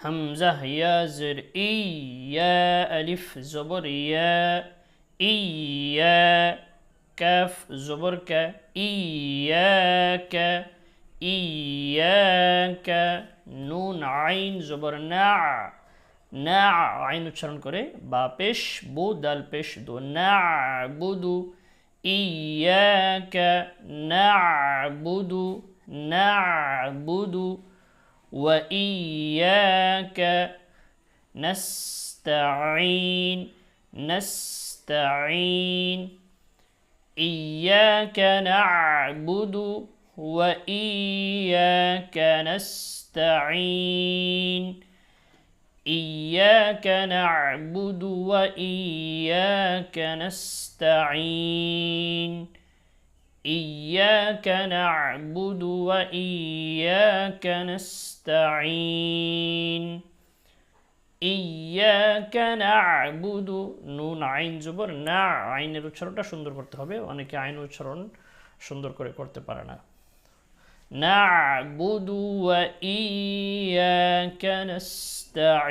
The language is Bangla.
হামজা ইয়া জের ইয়া, আলিফ জবর ইয়া, ইয়া, কাফ জবর কা, ইয়াকা, ইয়াকা, নুন আইন জবর না, না আইন উচ্চারণ করে, বা পেশ বু, দাল পেশ দু, না বুদু, ইয়াকা না'বুদু, না'বুদু, وإياك نستعين، نستعين، إياك نعبد وإياك نستعين، إياك نعبد وإياك نستعين، إياك نعبد وإياك نستعين، إياك نعبد নুন আইন জবর না, আইনের উচ্চারণটা সুন্দর করতে হবে, অনেকে আইন উচ্চারণ সুন্দর করে করতে পারে না। نعبد وإياك نستعين।